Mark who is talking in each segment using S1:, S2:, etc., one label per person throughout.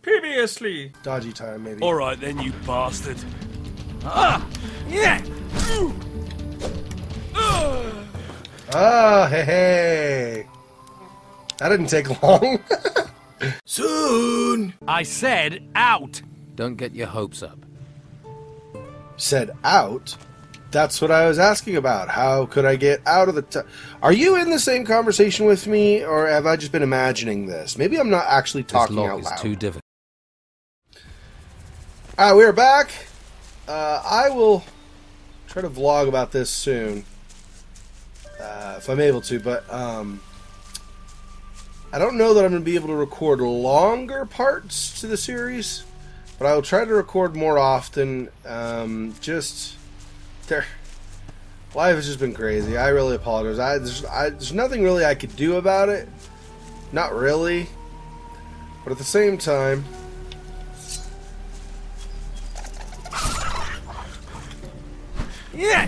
S1: Previously.
S2: Dodgy time, maybe.
S1: Alright then, you bastard. Ah! Yeah!
S2: Ah, hey, hey. That didn't take long.
S1: Soon! I said out!
S3: Don't get your hopes up.
S2: Said out? That's what I was asking about. How could I get out of the Are you in the same conversation with me, or have I just been imagining this? Maybe I'm not actually talking out loud.
S3: This lock is too difficult.
S2: Alright, we're back. I will try to vlog about this soon. If I'm able to, but I don't know that I'm going to be able to record longer parts to the series, but I will try to record more often. Life has just been crazy. I really apologize. There's nothing really I could do about it. Not really. But at the same time,
S1: yeah!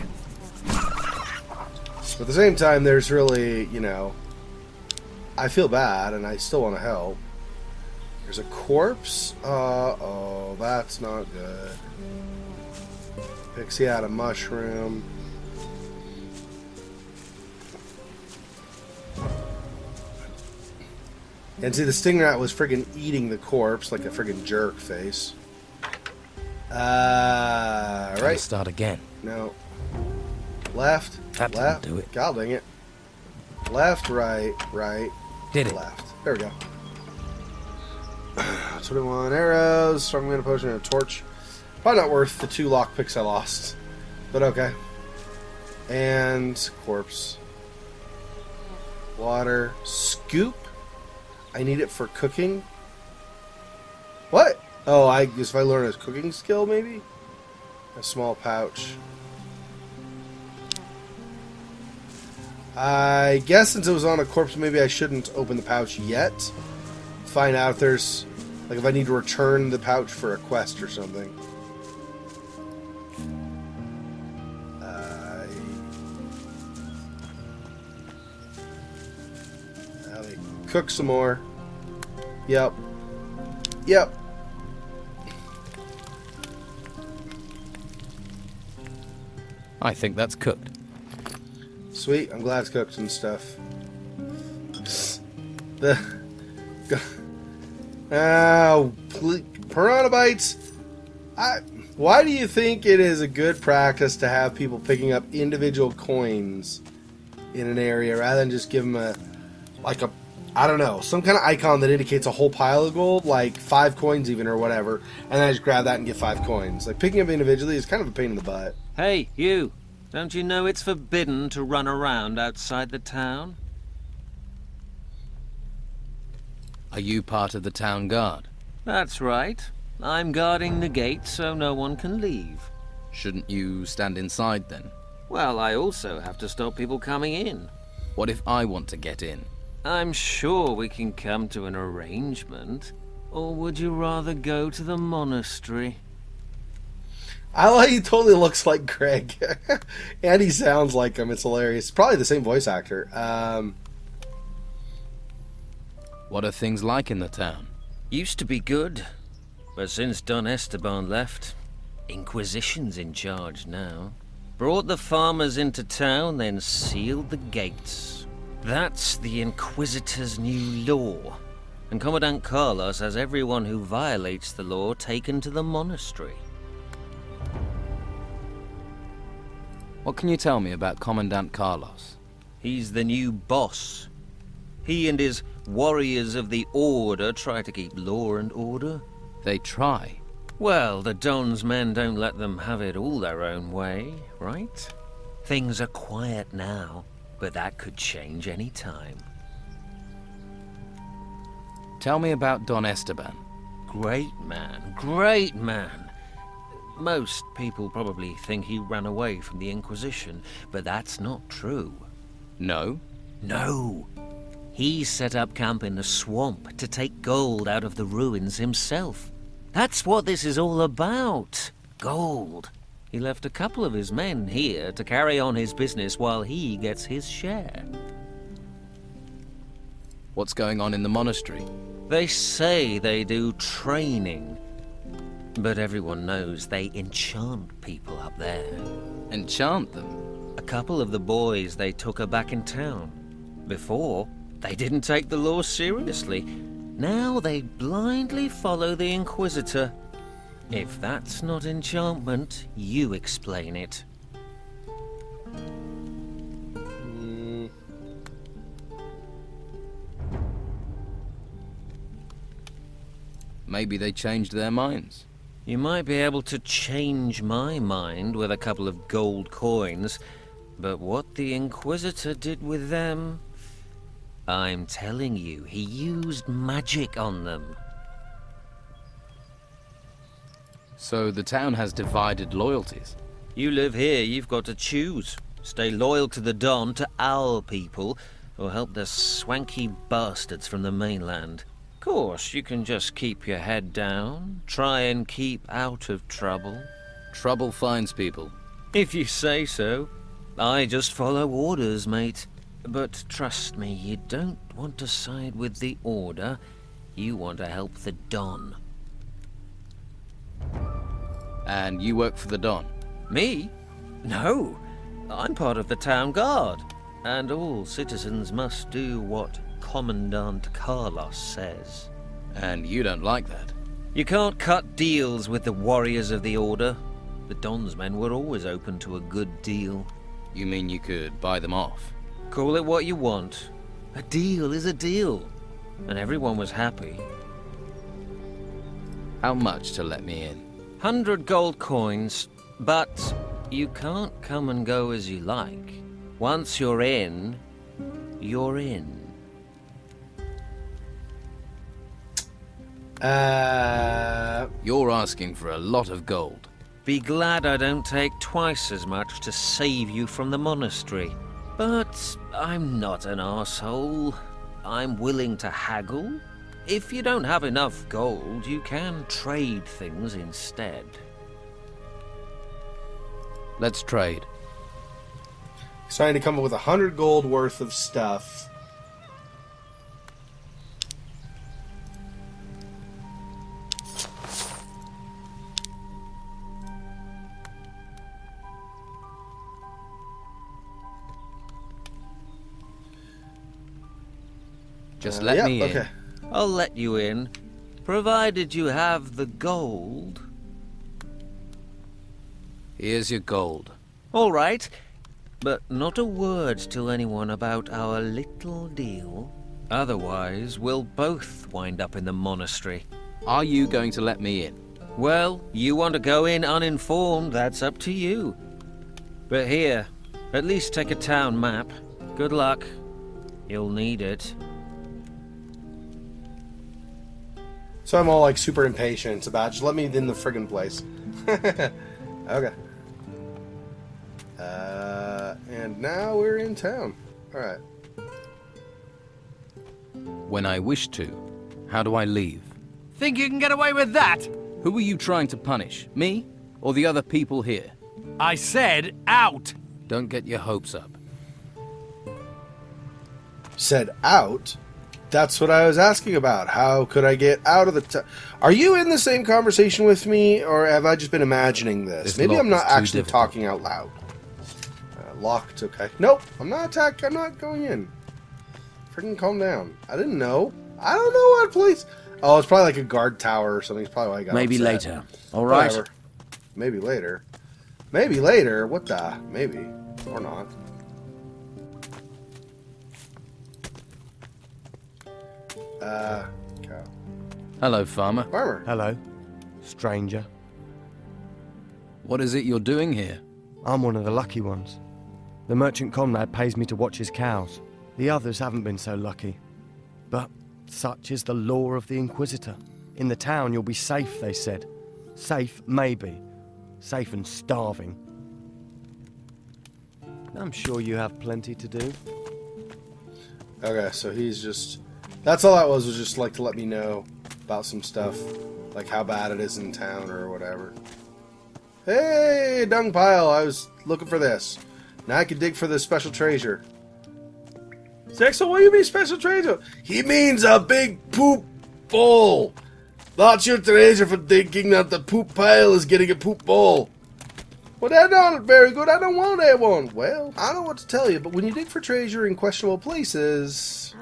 S2: But at the same time, there's really, you know, I feel bad and I still want to help. There's a corpse. Oh, that's not good. Pixie had a mushroom. And see, the sting rat was friggin' eating the corpse like a friggin' jerk face. Right.
S3: Start again.
S2: No. Left.
S3: That
S2: left.
S3: didn't do it.
S2: God dang it. Left, right, right.
S3: Did it?
S2: Left. There we go. 21 arrows, strong mana potion, and a torch. Probably not worth the 2 lockpicks I lost. But okay. And corpse. Water. Scoop. I need it for cooking. What? Oh, I guess if I learn a cooking skill, maybe? A small pouch. I guess since it was on a corpse, maybe I shouldn't open the pouch yet. Find out if there's... like if I need to return the pouch for a quest or something. Let me cook some more. Yep. Yep.
S3: I think that's cooked.
S2: Sweet, I'm glad it's cooked and stuff. Piranha Bytes. Why do you think it is a good practice to have people picking up individual coins in an area rather than just give them I don't know, some kind of icon that indicates a whole pile of gold, like 5 coins even or whatever, and then I just grab that and get 5 coins. Like, picking up individually is kind of a pain in the butt.
S4: Hey, you! Don't you know it's forbidden to run around outside the town?
S3: Are you part of the town guard?
S4: That's right. I'm guarding the gate so no one can leave.
S3: Shouldn't you stand inside then?
S4: Well, I also have to stop people coming in.
S3: What if I want to get in?
S4: I'm sure we can come to an arrangement. Or would you rather go to the monastery?
S2: I like he totally looks like Greg. And he sounds like him. It's hilarious. Probably the same voice actor.
S3: What are things like in the town?
S4: Used to be good. But since Don Esteban left, Inquisition's in charge now. Brought the farmers into town, then sealed the gates. That's the Inquisitor's new law. And Commandant Carlos has everyone who violates the law taken to the monastery.
S3: What can you tell me about Commandant Carlos?
S4: He's the new boss. He and his warriors of the Order try to keep law and order.
S3: They try?
S4: Well, the Don's men don't let them have it all their own way, right? Things are quiet now, but that could change any time.
S3: Tell me about Don Esteban.
S4: Great man, great man. Most people probably think he ran away from the Inquisition, but that's not true.
S3: No?
S4: No. He set up camp in the swamp to take gold out of the ruins himself. That's what this is all about. Gold. He left a couple of his men here to carry on his business while he gets his share.
S3: What's going on in the monastery?
S4: They say they do training, but everyone knows they enchant people up there.
S3: Enchant them?
S4: A couple of the boys they took are back in town. Before, they didn't take the law seriously. Now they blindly follow the Inquisitor. If that's not enchantment, you explain it.
S3: Maybe they changed their minds.
S4: You might be able to change my mind with a couple of gold coins, but what the Inquisitor did with them... I'm telling you, he used magic on them.
S3: So the town has divided loyalties.
S4: You live here, you've got to choose. Stay loyal to the Don, to our people, or help the swanky bastards from the mainland. Of course, you can just keep your head down, try and keep out of trouble.
S3: Trouble finds people.
S4: If you say so. I just follow orders, mate. But trust me, you don't want to side with the Order. You want to help the Don.
S3: And you work for the Don?
S4: Me? No. I'm part of the town guard. And all citizens must do what Commandant Carlos says.
S3: And you don't like that?
S4: You can't cut deals with the warriors of the Order. The Don's men were always open to a good deal.
S3: You mean you could buy them off?
S4: Call it what you want. A deal is a deal. And everyone was happy.
S3: How much to let me in?
S4: 100 gold coins, but you can't come and go as you like. Once you're in, you're in.
S3: You're asking for a lot of gold.
S4: Be glad I don't take twice as much to save you from the monastery. But I'm not an arsehole. I'm willing to haggle. If you don't have enough gold, you can trade things instead.
S3: Let's trade.
S2: He's trying to come up with 100 gold worth of stuff.
S3: Just let me in.
S2: Okay.
S4: I'll let you in, provided you have the gold.
S3: Here's your gold.
S4: All right, but not a word to anyone about our little deal. Otherwise, we'll both wind up in the monastery.
S3: Are you going to let me in?
S4: Well, you want to go in uninformed, that's up to you. But here, at least take a town map. Good luck. You'll need it.
S2: So I'm all like super impatient about just let me in the friggin' place. Okay. And now we're in town. Alright.
S3: When I wish to. How do I leave?
S1: Think you can get away with that?
S3: Who are you trying to punish? Me? Or the other people here?
S1: I said out!
S3: Don't get your hopes up.
S2: Said out? That's what I was asking about. How could I get out of the town? Are you in the same conversation with me, or have I just been imagining this? Maybe I'm not actually talking out loud. Locked, okay. Nope, I'm not I'm not going in. Freaking calm down. I didn't know. I don't know what place. Oh, it's probably like a guard tower or something. It's probably why I got
S1: Maybe
S2: upset.
S1: later. All right.
S2: Whatever. Maybe later. Maybe later. What the? Maybe. Or not. Cow.
S3: Hello, farmer.
S2: Farmer.
S5: Hello, stranger.
S3: What is it you're doing here?
S5: I'm one of the lucky ones. The merchant comrade pays me to watch his cows. The others haven't been so lucky. But such is the law of the Inquisitor. In the town you'll be safe, they said. Safe, maybe. Safe and starving. I'm sure you have plenty to do.
S2: Okay, so he's just... That's all that was just like to let me know about some stuff. Like how bad it is in town or whatever. Hey, dung pile, I was looking for this. Now I can dig for this special treasure. Xexor, what do you mean special treasure? He means a big poop bowl. That's your treasure for thinking that the poop pile is getting a poop bowl. Well, that's not very good. I don't want that one. Well, I don't know what to tell you, but when you dig for treasure in questionable places,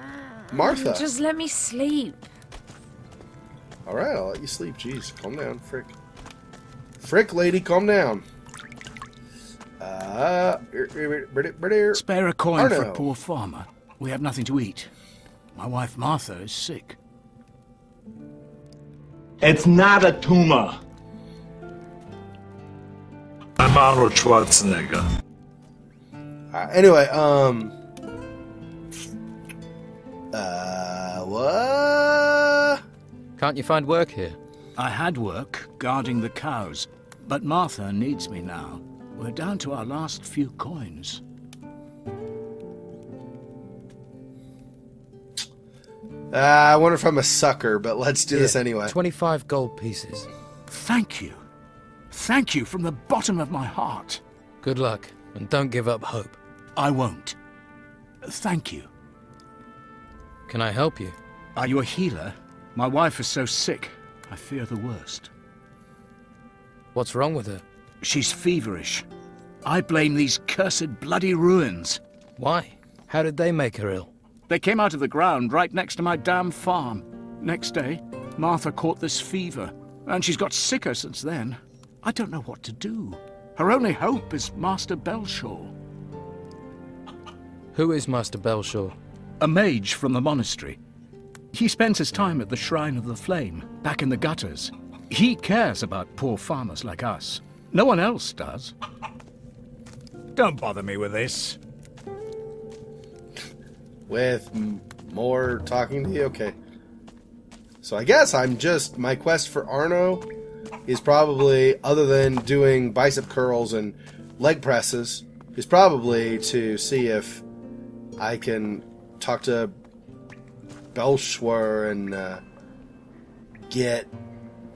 S2: Martha.
S6: Just let me sleep.
S2: Alright, I'll let you sleep. Jeez, calm down, Frick. Frick, lady, calm down.
S1: Spare a coin for a
S2: Arno.
S1: poor farmer. We have nothing to eat. My wife Martha is sick.
S7: It's not a tumor. I'm Arnold Schwarzenegger.
S2: Anyway, what?
S3: Can't you find work here?
S1: I had work guarding the cows, but Martha needs me now. We're down to our last few coins.
S2: I wonder if I'm a sucker, but let's do this anyway.
S3: 25 gold pieces.
S1: Thank you. Thank you from the bottom of my heart.
S3: Good luck, and don't give up hope.
S1: I won't. Thank you.
S3: Can I help you?
S1: Are you a healer? My wife is so sick, I fear the worst.
S3: What's wrong with her?
S1: She's feverish. I blame these cursed bloody ruins.
S3: Why? How did they make her ill?
S1: They came out of the ground right next to my damn farm. Next day, Martha caught this fever, and she's got sicker since then. I don't know what to do. Her only hope is Master Belshaw.
S3: Who is Master Belshaw?
S1: A mage from the monastery. He spends his time at the Shrine of the Flame, back in the gutters. He cares about poor farmers like us. No one else does. Don't bother me with this.
S2: With more talking to you? Okay. So I guess my quest for Arno is probably, other than doing bicep curls and leg presses, is probably to see if I can talk to Belschwer and get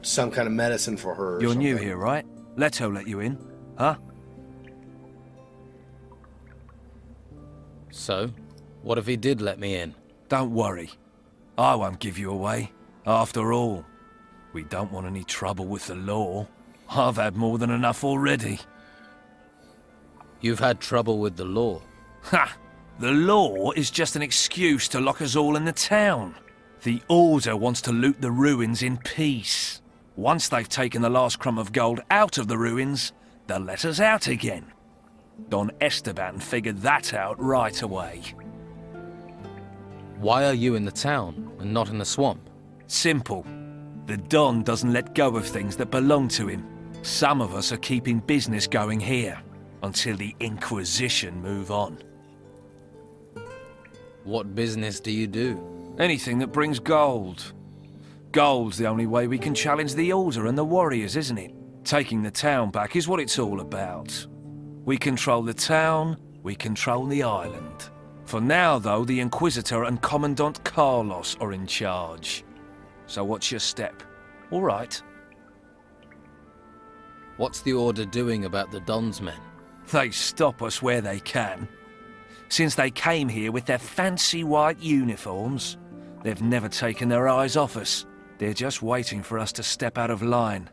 S2: some kind of medicine for her.
S8: You're new here, right? Leto let you in, huh?
S3: So, what if he did let me in?
S8: Don't worry. I won't give you away. After all, we don't want any trouble with the law. I've had more than enough already.
S3: You've had trouble with the law.
S8: Ha! The law is just an excuse to lock us all in the town. The Order wants to loot the ruins in peace. Once they've taken the last crumb of gold out of the ruins, they'll let us out again. Don Esteban figured that out right away.
S3: Why are you in the town and not in the swamp?
S8: Simple. The Don doesn't let go of things that belong to him. Some of us are keeping business going here, until the Inquisition move on.
S3: What business do you do?
S8: Anything that brings gold. Gold's the only way we can challenge the Order and the warriors, isn't it? Taking the town back is what it's all about. We control the town, we control the island. For now, though, the Inquisitor and Commandant Carlos are in charge. So what's your step? All right.
S3: What's the Order doing about the Don's men?
S8: They stop us where they can. Since they came here with their fancy white uniforms, they've never taken their eyes off us. They're just waiting for us to step out of line.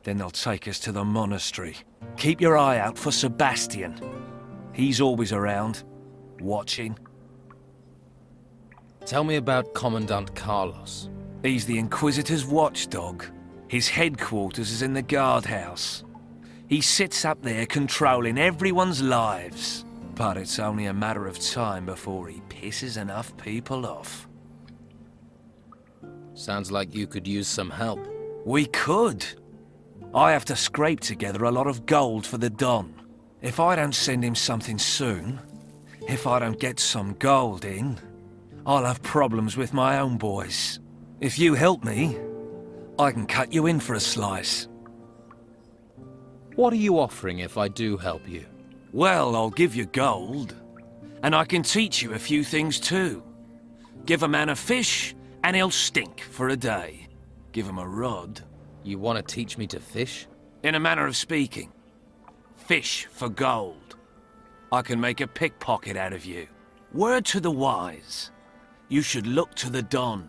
S8: Then they'll take us to the monastery. Keep your eye out for Sebastian. He's always around, watching.
S3: Tell me about Commandant Carlos.
S8: He's the Inquisitor's watchdog. His headquarters is in the guardhouse. He sits up there controlling everyone's lives. But it's only a matter of time before he pisses enough people off.
S3: Sounds like you could use some help.
S8: We could. I have to scrape together a lot of gold for the Don. If I don't send him something soon, if I don't get some gold in, I'll have problems with my own boys. If you help me, I can cut you in for a slice.
S3: What are you offering if I do help you?
S8: Well, I'll give you gold, and I can teach you a few things too. Give a man a fish, and he'll stink for a day. Give him a rod.
S3: You want to teach me to fish?
S8: In a manner of speaking. Fish for gold. I can make a pickpocket out of you. Word to the wise. You should look to the Don.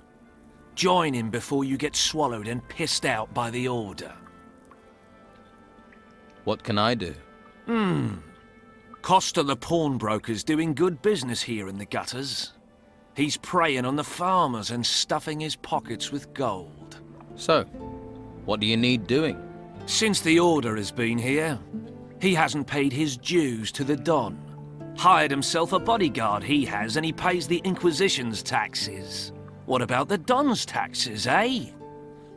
S8: Join him before you get swallowed and pissed out by the Order.
S3: What can I do?
S8: Costa the pawnbroker's doing good business here in the gutters. He's preying on the farmers and stuffing his pockets with gold.
S3: So, what do you need doing?
S8: Since the Order has been here, he hasn't paid his dues to the Don. Hired himself a bodyguard, he has, and he pays the Inquisition's taxes. What about the Don's taxes, eh?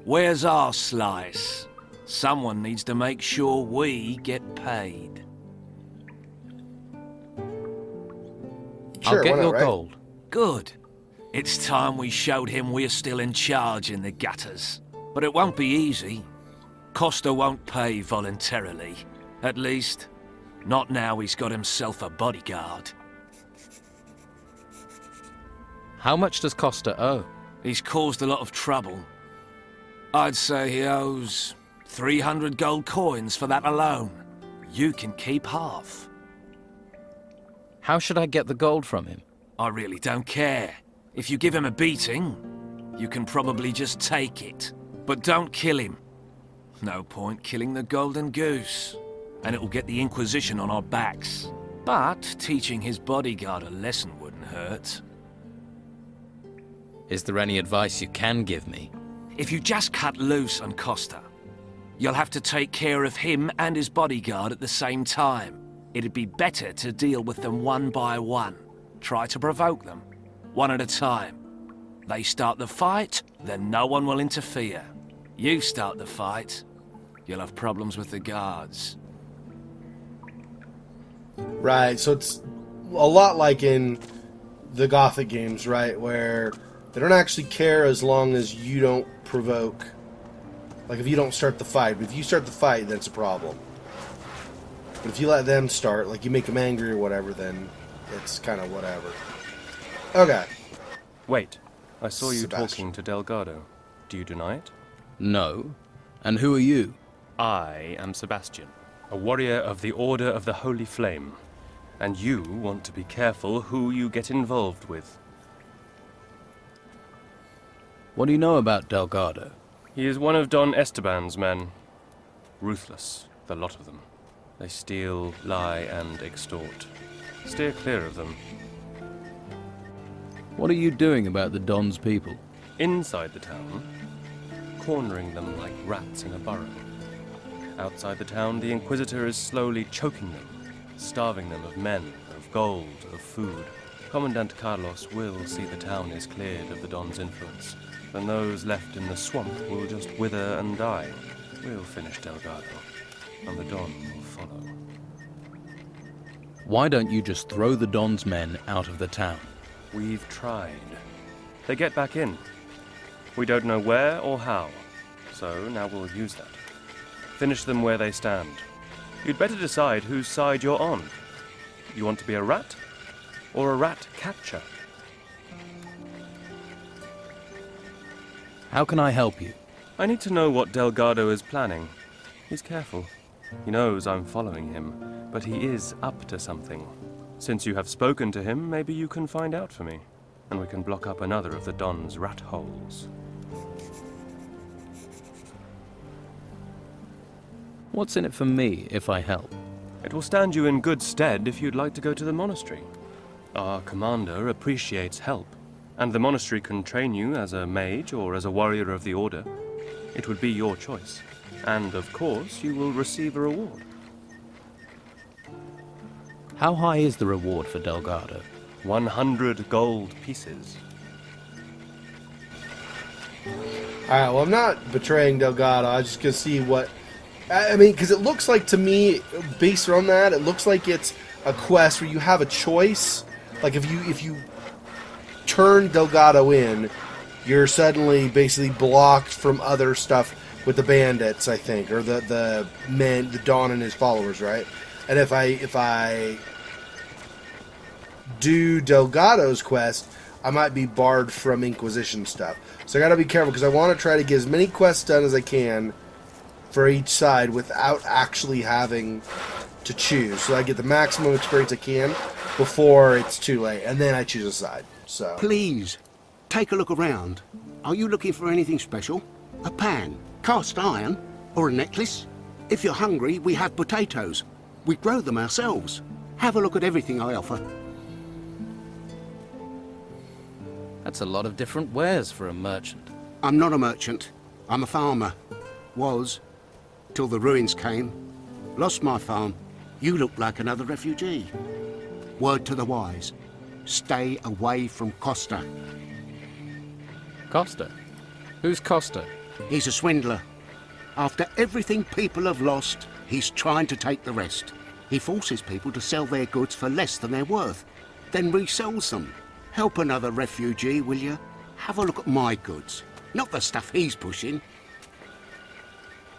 S8: Where's our slice? Someone needs to make sure we get paid.
S3: I'll get your
S2: right?
S3: gold.
S8: Good. It's time we showed him we're still in charge in the gutters. But it won't be easy. Costa won't pay voluntarily. At least, not now he's got himself a bodyguard.
S3: How much does Costa owe?
S8: He's caused a lot of trouble. I'd say he owes 300 gold coins for that alone. You can keep half.
S3: How should I get the gold from him?
S8: I really don't care. If you give him a beating, you can probably just take it. But don't kill him. No point killing the golden goose. And it will get the Inquisition on our backs. But teaching his bodyguard a lesson wouldn't hurt.
S3: Is there any advice you can give me?
S8: If you just cut loose on Costa, you'll have to take care of him and his bodyguard at the same time. It'd be better to deal with them one by one. Try to provoke them, one at a time. They start the fight, then no one will interfere. You start the fight, you'll have problems with the guards.
S2: Right, so it's a lot like in the Gothic games, right? Where they don't actually care as long as you don't provoke. Like, if you don't start the fight. But if you start the fight, then it's a problem. But if you let them start, like you make them angry or whatever, then it's kind of whatever. Okay.
S6: Wait, I saw you
S2: Sebastian.
S6: talking to Delgado. Do you deny it?
S3: No. And who are you?
S6: I am Sebastian, a warrior of the Order of the Holy Flame. And you want to be careful who you get involved with.
S3: What do you know about Delgado?
S6: He is one of Don Esteban's men. Ruthless, the lot of them. They steal, lie, and extort. Steer clear of them.
S3: What are you doing about the Don's people?
S6: Inside the town, cornering them like rats in a burrow. Outside the town, the Inquisitor is slowly choking them, starving them of men, of gold, of food. Commandant Carlos will see the town is cleared of the Don's influence. Then those left in the swamp will just wither and die. We'll finish Delgado, and the Don will follow.
S3: Why don't you just throw the Don's men out of the town?
S6: We've tried. They get back in. We don't know where or how, so now we'll use that. Finish them where they stand. You'd better decide whose side you're on. You want to be a rat, or a rat catcher?
S3: How can I help you?
S6: I need to know what Delgado is planning. He's careful. He knows I'm following him, but he is up to something. Since you have spoken to him, maybe you can find out for me, and we can block up another of the Don's rat holes.
S3: What's in it for me if I help?
S6: It will stand you in good stead if you'd like to go to the monastery. Our commander appreciates help, and the monastery can train you as a mage or as a warrior of the Order. It would be your choice. And, of course, you will receive a reward.
S3: How high is the reward for Delgado?
S6: 100 gold pieces.
S2: Alright, well, I'm not betraying Delgado. I'm just going to see what... I mean, because it looks like to me, based on that, it looks like it's a quest where you have a choice. Like, if you turn Delgado in, you're suddenly basically blocked from other stuff with the bandits, I think, or the men, the Don and his followers, right? And if I do Delgado's quest, I might be barred from Inquisition stuff. So I gotta be careful, because I want to try to get as many quests done as I can for each side without actually having to choose. So I get the maximum experience I can before it's too late, and then I choose a side. So
S1: Please,
S9: take a look around. Are you looking for anything special? A pan, cast iron, or a necklace? If you're hungry, we have potatoes. We grow them ourselves. Have a look at everything I offer.
S3: That's a lot of different wares for a merchant.
S9: I'm not a merchant. I'm a farmer. Was, till the ruins came. Lost my farm. You look like another refugee. Word to the wise. Stay away from Costa.
S3: Costa? Who's Costa?
S9: He's a swindler. After everything people have lost, he's trying to take the rest. He forces people to sell their goods for less than they're worth, then resells them. Help another refugee, will you? Have a look at my goods, not the stuff he's pushing.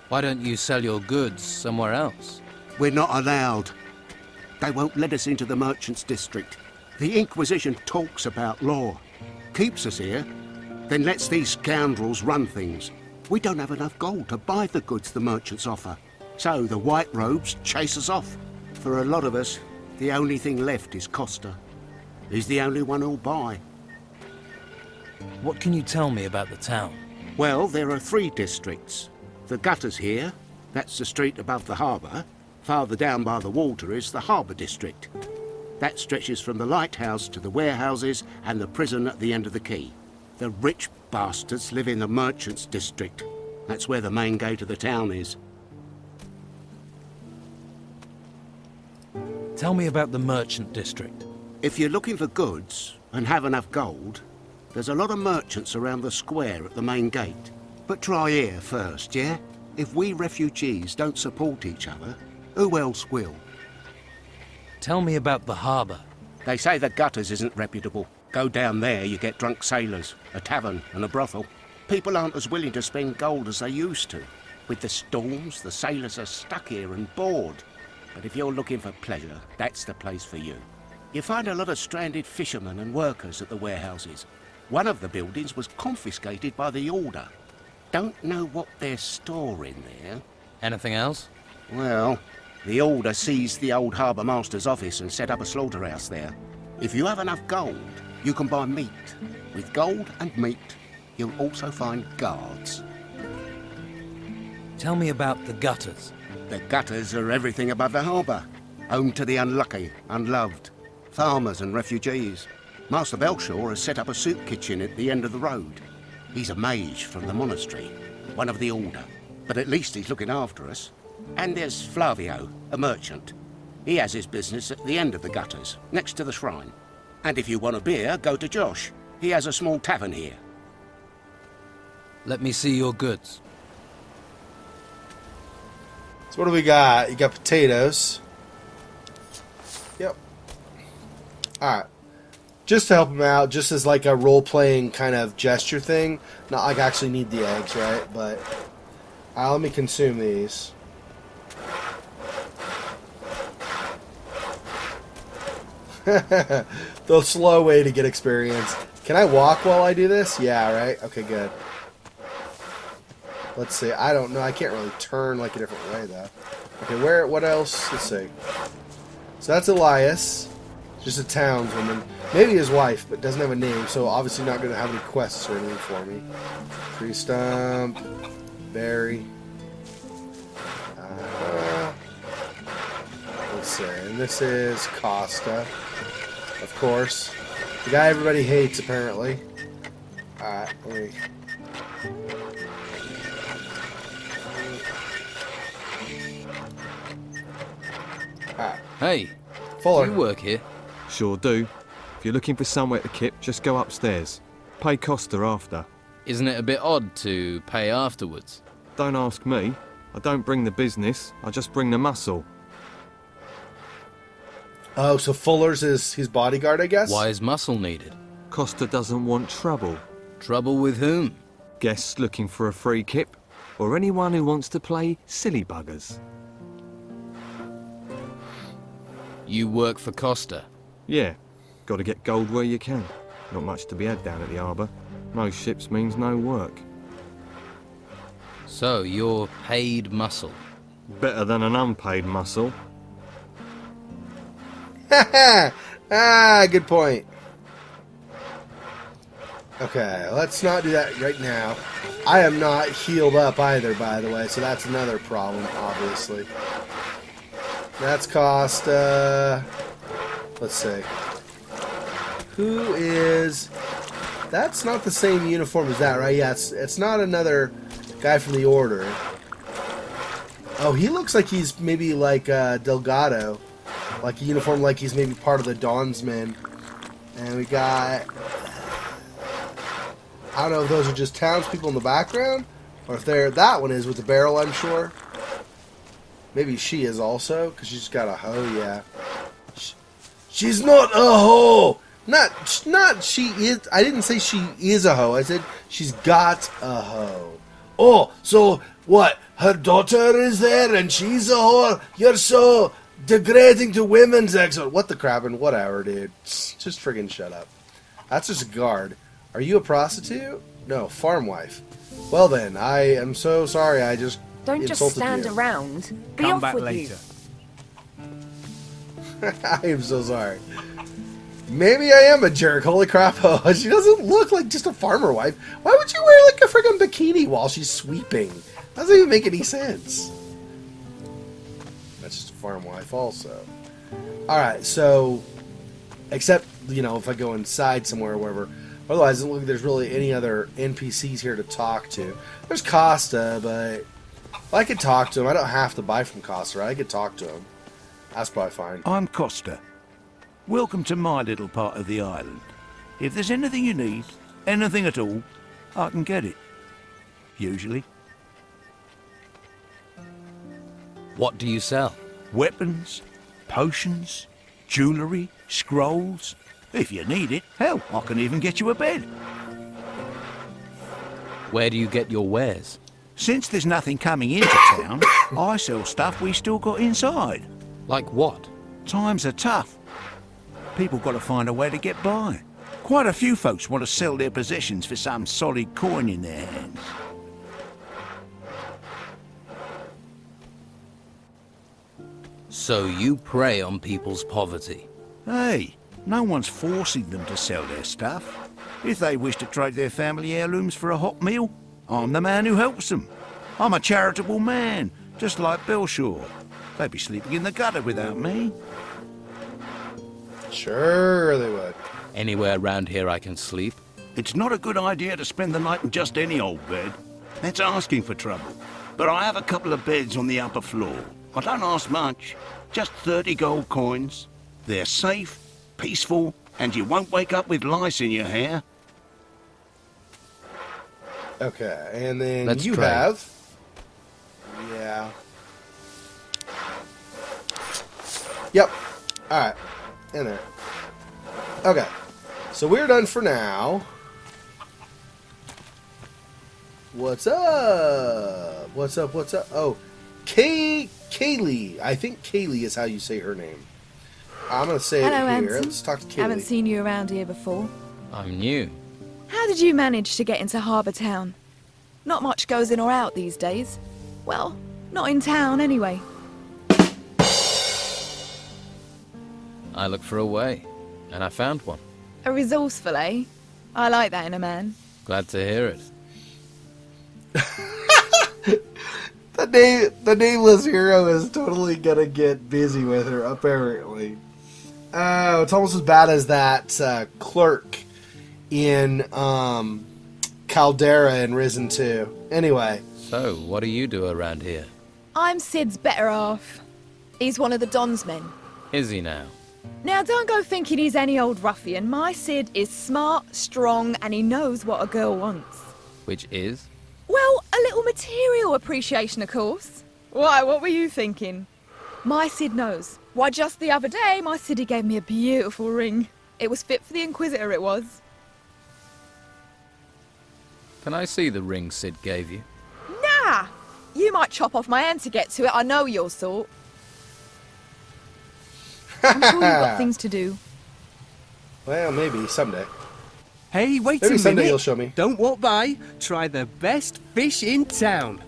S3: Why don't you sell your goods somewhere else?
S9: We're not allowed. They won't let us into the merchants' district. The Inquisition talks about law, keeps us here, then lets these scoundrels run things. We don't have enough gold to buy the goods the merchants offer, so the white robes chase us off. For a lot of us, the only thing left is Costa. He's the only one who'll buy.
S3: What can you tell me about the town?
S9: Well, there are 3 districts. The gutters here, that's the street above the harbour. Farther down by the water is the Harbour district. That stretches from the lighthouse to the warehouses and the prison at the end of the quay. The rich bastards live in the merchants' district. That's where the main gate of the town is.
S3: Tell me about the merchant district.
S9: If you're looking for goods and have enough gold, there's a lot of merchants around the square at the main gate. But try here first, yeah? If we refugees don't support each other, who else will?
S3: Tell me about the harbour.
S9: They say the gutters isn't reputable. Go down there, you get drunk sailors, a tavern and a brothel. People aren't as willing to spend gold as they used to. With the storms, the sailors are stuck here and bored. But if you're looking for pleasure, that's the place for you. You find a lot of stranded fishermen and workers at the warehouses. One of the buildings was confiscated by the Order. Don't know what they're storing there.
S3: Anything else?
S9: Well, the Order seized the old harbour master's office and set up a slaughterhouse there. If you have enough gold, you can buy meat. With gold and meat, you'll also find guards.
S3: Tell me about the gutters.
S9: The gutters are everything above the harbour. Home to the unlucky, unloved, farmers and refugees. Master Belshaw has set up a soup kitchen at the end of the road. He's a mage from the monastery, one of the Order. But at least he's looking after us. And there's Flavio, a merchant. He has his business at the end of the gutters, next to the shrine. And if you want a beer, go to Josh. He has a small tavern here.
S3: Let me see your goods.
S2: So what do we got? You got potatoes. Yep. Alright. Just to help him out, just as like a role-playing kind of gesture thing. Not like I actually need the eggs, right? But let me consume these. The slow way to get experience. Can I walk while I do this? Yeah, right? Okay, good. Let's see. I don't know. I can't really turn like a different way, though. Okay, what else? Let's see. So that's Elias. Just a townswoman. Maybe his wife, but doesn't have a name, so obviously not going to have any quests or anything for me. Tree stump. Berry. Let's see. And this is Costa. Of course. The guy everybody hates, apparently. Alright, let me... Alright.
S3: Hey,
S2: Fuller.
S3: do you work here?
S5: Sure do. If you're looking for somewhere to kip, just go upstairs. Pay Costa after.
S3: Isn't it a bit odd to pay afterwards?
S5: Don't ask me. I don't bring the business, I just bring the muscle.
S2: Oh, so Fuller's is his bodyguard, I guess?
S3: Why is muscle needed?
S5: Costa doesn't want trouble.
S3: Trouble with whom?
S5: Guests looking for a free kip, or anyone who wants to play silly buggers.
S3: You work for Costa?
S5: Yeah, gotta get gold where you can. Not much to be had down at the harbour. No ships means no work.
S3: So, you're paid muscle?
S5: Better than an unpaid muscle.
S2: Ah, good point. Okay, let's not do that right now. I am not healed up either, by the way, so that's another problem, obviously. That's Costa. Let's see. Who is... That's not the same uniform as that, right? Yeah, it's not another guy from the Order. Oh, he looks like he's maybe like Delgado. Like a uniform like he's maybe part of the Dawnsmen. And we got... I don't know if those are just townspeople in the background, or if they're... That one is with the barrel, I'm sure. Maybe she is also, because she's got a hoe, yeah. She's not a hoe! Not she is... I didn't say she is a hoe. I said she's got a hoe. Oh, so what? Her daughter is there and she's a whore? You're so degrading to women, Xexor. What the crap and whatever, dude. Just friggin' shut up. That's just a guard. Are you a prostitute? No, farm wife. Well then, I am so sorry. I just
S10: Don't just stand
S2: you.
S10: around. Be
S1: Come
S10: off
S1: back
S10: with
S1: later.
S2: I am so sorry. Maybe I am a jerk. Holy crap. Oh, she doesn't look like just a farmer wife. Why would you wear like a friggin' bikini while she's sweeping? Doesn't even make any sense. That's just a farm wife also. Alright, so... Except, you know, if I go inside somewhere or wherever. Otherwise, it doesn't look like there's really any other NPCs here to talk to. There's Costa, but... I could talk to him. I don't have to buy from Costa, right? I could talk to him. That's probably fine.
S11: I'm Costa. Welcome to my little part of the island. If there's anything you need, anything at all, I can get it. Usually.
S3: What do you sell?
S11: Weapons, potions, jewellery, scrolls. If you need it, hell, I can even get you a bed.
S3: Where do you get your wares?
S11: Since there's nothing coming into town, I sell stuff we still got inside.
S3: Like what?
S11: Times are tough. People got to find a way to get by. Quite a few folks want to sell their possessions for some solid coin in their hands.
S3: So you prey on people's poverty?
S11: Hey, no one's forcing them to sell their stuff. If they wish to trade their family heirlooms for a hot meal, I'm the man who helps them. I'm a charitable man, just like Belshore. They'd be sleeping in the gutter without me.
S2: Sure they would.
S3: Anywhere around here I can sleep?
S11: It's not a good idea to spend the night in just any old bed. That's asking for trouble. But I have a couple of beds on the upper floor. I don't ask much, just 30 gold coins. They're safe, peaceful, and you won't wake up with lice in your hair.
S2: Okay, and then
S3: Let's
S2: you
S3: trade.
S2: have... Yeah. Yep. Alright. In there. Okay. So we're done for now. What's up? What's up? What's up? Oh, Kaylee. I think Kaylee is how you say her name. I'm going to say
S10: Hello,
S2: it here.
S10: Anson.
S2: Let's talk to Kaylee.
S10: Haven't seen you around here before.
S3: I'm new.
S10: How did you manage to get into Harbour Town? Not much goes in or out these days. Well, not in town anyway.
S3: I looked for a way, and I found one.
S10: A resourceful, eh? I like that in a man.
S3: Glad to hear it.
S2: The Nameless Hero is totally gonna get busy with her, apparently. Oh, it's almost as bad as that clerk in Caldera in Risen 2. Anyway.
S3: So, what do you do around here?
S10: I'm Sid's better half. He's one of the Don's men.
S3: Is he now?
S10: Now, don't go thinking he's any old ruffian. My Sid is smart, strong, and he knows what a girl wants.
S3: Which is?
S10: Well, a little material appreciation, of course. Why, what were you thinking? My Sid knows. Why, just the other day, my Siddy gave me a beautiful ring. It was fit for the Inquisitor, it was.
S3: Can I see the ring Sid gave you?
S10: Nah! You might chop off my hand to get to it, I know your sort. I'm sure you've got things to do.
S2: Well, maybe someday.
S12: Hey, wait
S2: Maybe
S12: a
S2: someday
S12: minute.
S2: you'll show me.
S12: Don't walk by. Try the best fish in town.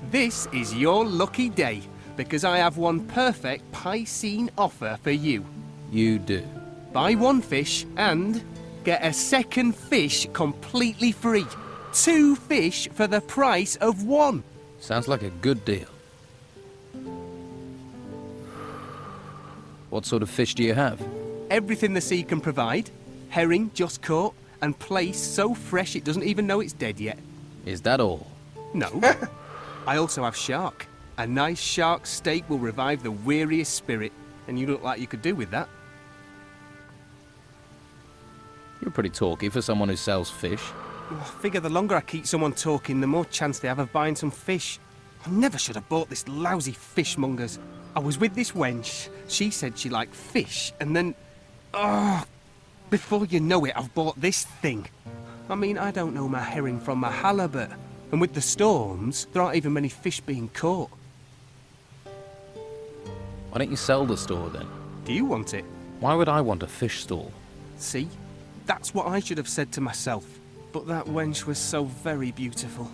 S12: This is your lucky day, because I have one perfect Piscine offer for you.
S3: You do.
S12: Buy one fish and get a second fish completely free. 2 fish for the price of 1.
S3: Sounds like a good deal. What sort of fish do you have?
S12: Everything the sea can provide. Herring just caught, and plaice so fresh it doesn't even know it's dead yet.
S3: Is that all?
S12: No. I also have shark. A nice shark steak will revive the weariest spirit, and you look like you could do with that.
S3: You're pretty talky for someone who sells fish.
S12: I figure the longer I keep someone talking, the more chance they have of buying some fish. I never should have bought this lousy fishmonger's. I was with this wench. She said she liked fish, and then... Oh, before you know it, I've bought this thing. I mean, I don't know my herring from my halibut. And with the storms, there aren't even many fish being caught.
S3: Why don't you sell the store then?
S12: Do you want it?
S3: Why would I want a fish stall?
S12: See? That's what I should have said to myself. But that wench was so very beautiful.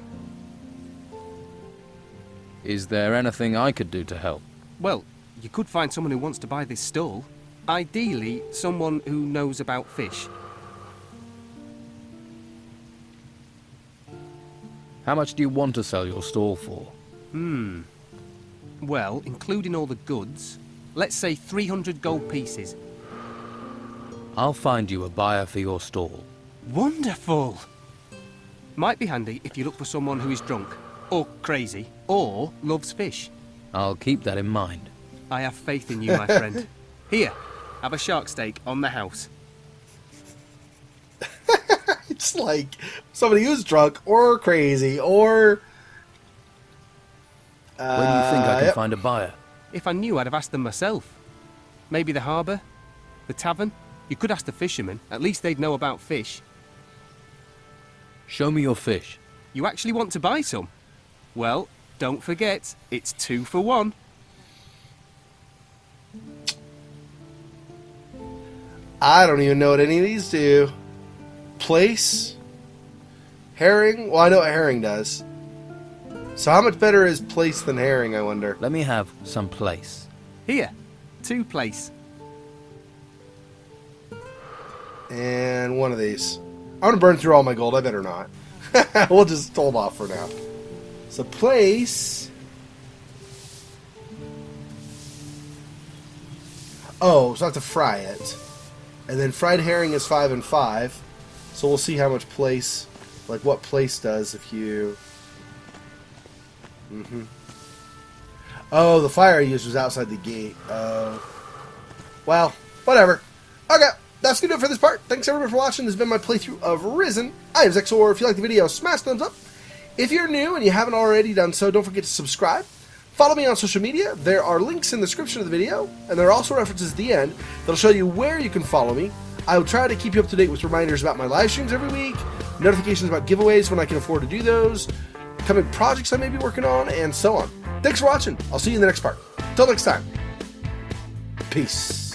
S3: Is there anything I could do to help?
S12: Well, you could find someone who wants to buy this stall. Ideally, someone who knows about fish.
S3: How much do you want to sell your stall for?
S12: Well, including all the goods, let's say 300 gold pieces.
S3: I'll find you a buyer for your stall.
S12: Wonderful! Might be handy if you look for someone who is drunk, or crazy, or loves fish.
S3: I'll keep that in mind.
S12: I have faith in you, my friend. Here, have a shark steak on the house.
S2: It's like somebody who's drunk or crazy or...
S3: Where do you think I can find a buyer?
S12: If I knew, I'd have asked them myself. Maybe the harbour? The tavern? You could ask the fishermen. At least they'd know about fish.
S3: Show me your fish.
S12: You actually want to buy some? Well, don't forget, it's 2 for 1.
S2: I don't even know what any of these do. Plaice? Herring? Well, I know what herring does. So how much better is plaice than herring, I wonder?
S3: Let me have some plaice.
S12: Here, 2 plaice.
S2: And 1 of these. I'm going to burn through all my gold. I better not. We'll just hold off for now. So plaice. Oh, so I have to fry it. And then fried herring is 5 and 5. So we'll see how much plaice, like what plaice does if you... Oh, the fire I used was outside the gate. Well, whatever. Okay, that's going to do it for this part. Thanks everyone for watching. This has been my playthrough of Risen. I am Xexor. If you like the video, smash thumbs up. If you're new and you haven't already done so, don't forget to subscribe. Follow me on social media. There are links in the description of the video, and there are also references at the end that'll show you where you can follow me. I will try to keep you up to date with reminders about my live streams every week, notifications about giveaways when I can afford to do those, coming projects I may be working on, and so on. Thanks for watching. I'll see you in the next part. Till next time. Peace.